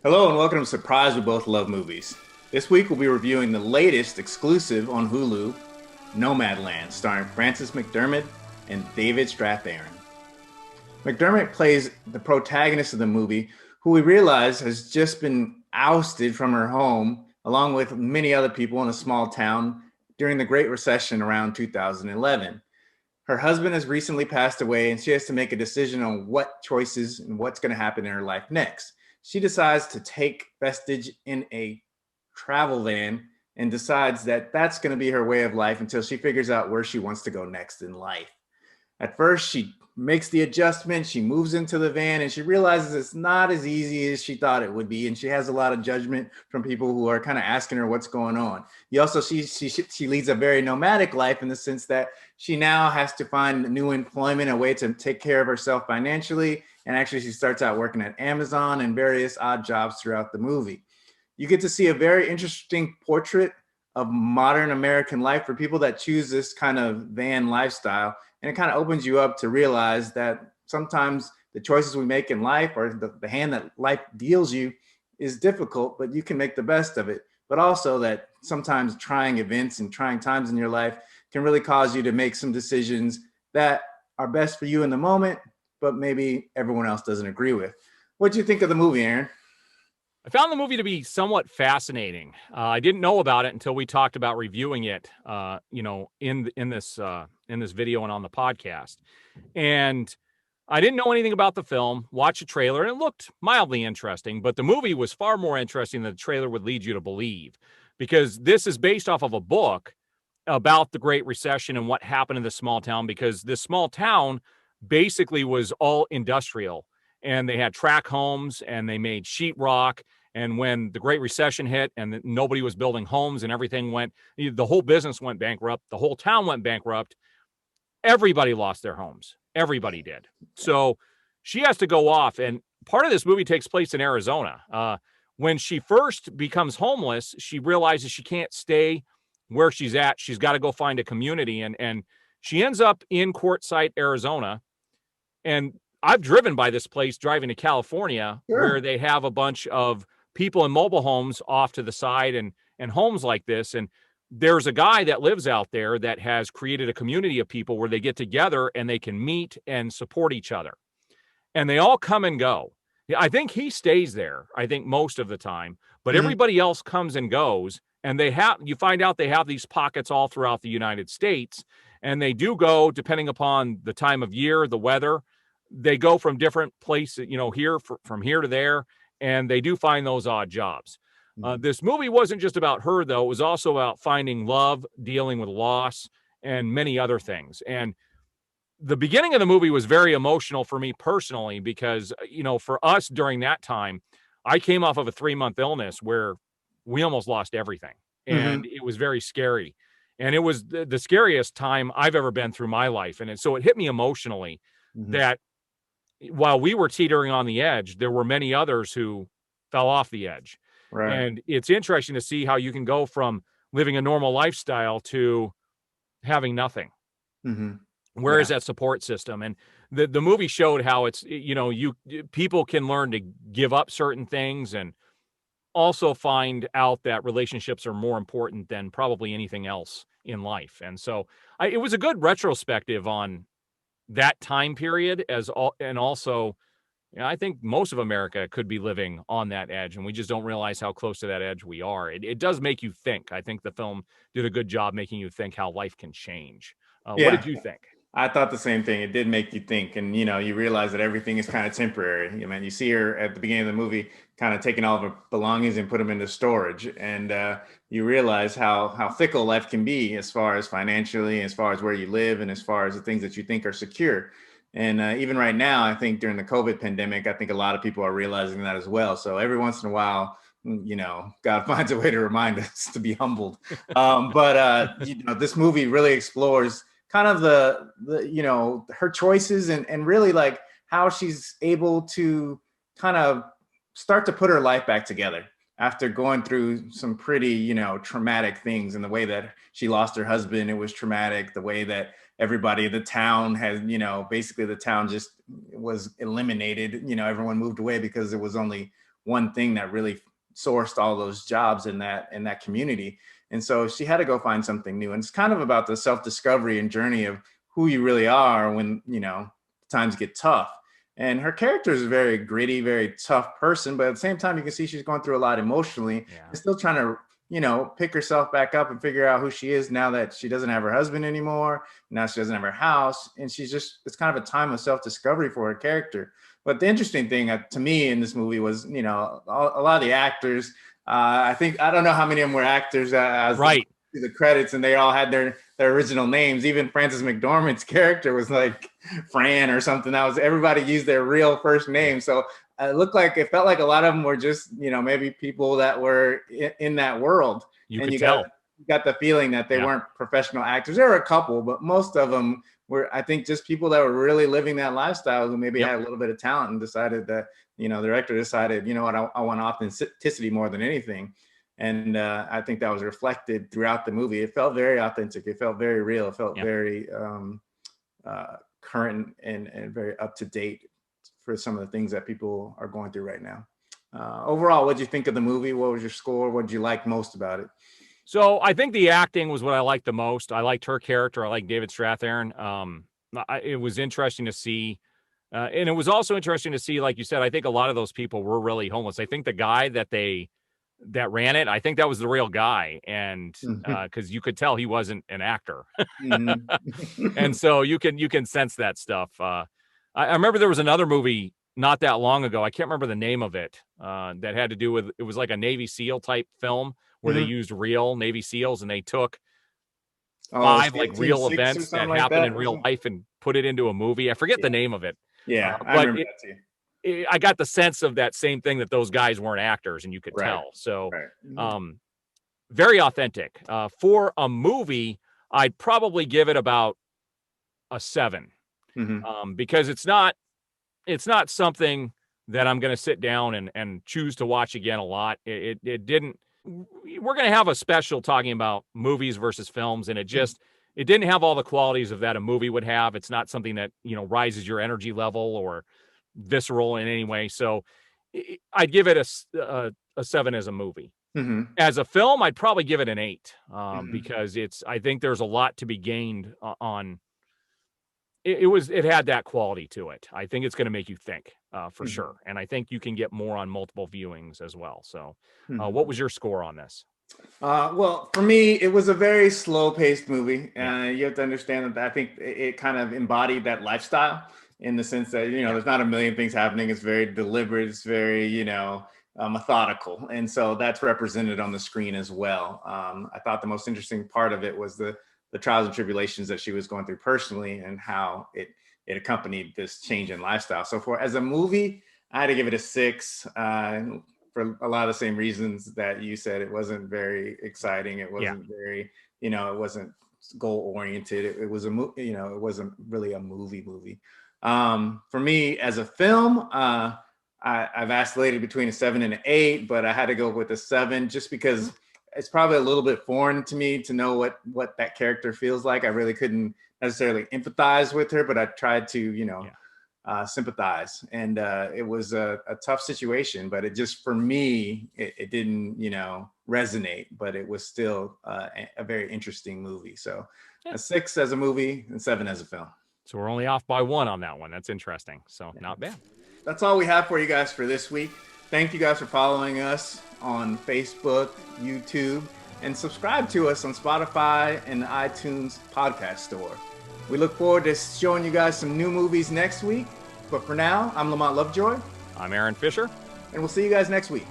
Hello and welcome to Surprise We Both Love Movies. This week we'll be reviewing the latest exclusive on Hulu, Nomadland, starring Frances McDormand and David Strathairn. McDormand plays the protagonist of the movie, who we realize has just been ousted from her home, along with many other people in a small town during the Great Recession around 2011. Her husband has recently passed away, and she has to make a decision on what choices and what's going to happen in her life next. She decides to take vestige in a travel van and decides that that's going to be her way of life until she figures out where she wants to go next in life. At first, she makes the adjustment, she moves into the van, and she realizes it's not as easy as she thought it would be. And she has a lot of judgment from people who are kind of asking her what's going on. She leads a very nomadic life in the sense that she now has to find new employment, a way to take care of herself financially. And actually, she starts out working at Amazon and various odd jobs throughout the movie. You get to see a very interesting portrait of modern American life for people that choose this kind of van lifestyle. And it kind of opens you up to realize that sometimes the choices we make in life, or the hand that life deals you, is difficult, but you can make the best of it. But also that sometimes trying events and trying times in your life can really cause you to make some decisions that are best for you in the moment, but maybe everyone else doesn't agree with. What do you think of the movie, Aaron? I found the movie to be somewhat fascinating. I didn't know about it until we talked about reviewing it, in this video and on the podcast. And I didn't know anything about the film. Watched the trailer, and it looked mildly interesting. But the movie was far more interesting than the trailer would lead you to believe, because this is based off of a book about the Great Recession and what happened in this small town. Because this small town basically was all industrial, and they had tract homes and they made sheetrock. And when the Great Recession hit and nobody was building homes and everything went, the whole business went bankrupt, the whole town went bankrupt, everybody lost their homes. Everybody did. So she has to go off. And part of this movie takes place in Arizona. When she first becomes homeless, she realizes she can't stay where she's at. She's got to go find a community. And she ends up in Quartzsite, Arizona. And I've driven by this place driving to California, where Sure. they have a bunch of people in mobile homes off to the side, and homes like this. And there's a guy that lives out there that has created a community of people where they get together and they can meet and support each other. And they all come and go. I think he stays there, I think, most of the time, but Mhm. everybody else comes and goes. And you find out they have these pockets all throughout the United States. And they do go, depending upon the time of year, the weather, they go from different places, from here to there, and they do find those odd jobs. Mhm. This movie wasn't just about her, though. It was also about finding love, dealing with loss, and many other things. And the beginning of the movie was very emotional for me personally, because, for us during that time, I came off of a 3-month illness where we almost lost everything. And Mhm. it was very scary. And it was the scariest time I've ever been through my life. So it hit me emotionally Mhm. that while we were teetering on the edge, there were many others who fell off the edge. Right. And it's interesting to see how you can go from living a normal lifestyle to having nothing. Mhm. Where is Yeah. that support system? And the movie showed how it's, people can learn to give up certain things, and also find out that relationships are more important than probably anything else in life. And so it was a good retrospective on that time period, and also, I think most of America could be living on that edge, and we just don't realize how close to that edge we are. It does make you think. I think the film did a good job making you think how life can change. What did Yeah. you think? I thought the same thing. It did make you think, and you realize that everything is kind of temporary. You see her at the beginning of the movie, kind of taking all of her belongings and put them into storage, and you realize how fickle life can be, as far as financially, as far as where you live, and as far as the things that you think are secure. And even right now, I think during the COVID pandemic, I think a lot of people are realizing that as well. So every once in a while, God finds a way to remind us to be humbled. But this movie really explores kind of the her choices, and really like how she's able to kind of start to put her life back together after going through some pretty traumatic things. And the way that she lost her husband, it was traumatic. The way that everybody in the town has, basically the town just was eliminated. Everyone moved away because there was only one thing that really sourced all those jobs in that community. And so she had to go find something new. And it's kind of about the self-discovery and journey of who you really are when, times get tough. And her character is a very gritty, very tough person, but at the same time, you can see she's going through a lot emotionally and still trying to, pick herself back up and figure out who she is now that she doesn't have her husband anymore. Now she doesn't have her house. And it's kind of a time of self-discovery for her character. But the interesting thing to me in this movie was, a lot of the actors, I don't know how many of them were actors right. The credits, and they all had their original names. Even Frances McDormand's character was like Fran or something. Everybody used their real first name. So it felt like a lot of them were just, maybe people that were in that world. You could tell. Got the feeling that they weren't professional actors. There were a couple, but most of them were, I think, just people that were really living that lifestyle who maybe had a little bit of talent and decided that, the director decided, what, I want authenticity more than anything. And I think that was reflected throughout the movie. It felt very authentic. It felt very real. It felt very current and very up to date for some of the things that people are going through right now. Overall, what did you think of the movie? What was your score? What did you like most about it? So I think the acting was what I liked the most. I liked her character. I liked David Strathairn. It was interesting to see. And it was also interesting to see, like you said, I think a lot of those people were really homeless. I think the guy that ran it, I think that was the real guy. And because you could tell he wasn't an actor. And so you can sense that stuff. I remember there was another movie not that long ago. I can't remember the name of it, that had to do with, it was like a Navy SEAL type film where they used real Navy SEALs and they took 5 like real events that happened in real life and put it into a movie. I forget the name of it. Yeah, I remember that too. I got the sense of that same thing, that those guys weren't actors, and you could tell. So, very authentic. For a movie, I'd probably give it about a 7, because it's not something that I'm going to sit down and choose to watch again a lot. It didn't. We're going to have a special talking about movies versus films, and it didn't have all the qualities of that a movie would have. It's not something that, rises your energy level or visceral in any way. So I'd give it a 7 as a movie. As a film, I'd probably give it an 8, because I think there's a lot to be gained on. It had that quality to it. I think it's going to make you think, for sure. And I think you can get more on multiple viewings as well. So what was your score on this? Well, for me, it was a very slow-paced movie. You have to understand that I think it kind of embodied that lifestyle in the sense that, there's not a million things happening. It's very deliberate. It's very, methodical. And so that's represented on the screen as well. I thought the most interesting part of it was the trials and tribulations that she was going through personally and how it accompanied this change in lifestyle. So as a movie, I had to give it a 6, for a lot of the same reasons that you said. It wasn't very exciting. It wasn't very, it wasn't goal oriented. It was it wasn't really a movie. For me as a film, I've vacillated between a 7 and an 8, but I had to go with a 7 just because it's probably a little bit foreign to me to know what that character feels like. I really couldn't necessarily empathize with her, but I tried to, sympathize. And it was a tough situation, but it just, for me, it didn't, resonate, but it was still a very interesting movie. So a 6 as a movie and 7 as a film. So we're only off by 1 on that one. That's interesting. So not bad. That's all we have for you guys for this week. Thank you guys for following us on Facebook, YouTube, and subscribe to us on Spotify and the iTunes podcast store. We look forward to showing you guys some new movies next week. But for now, I'm Lamont Lovejoy. I'm Aaron Fisher. And we'll see you guys next week.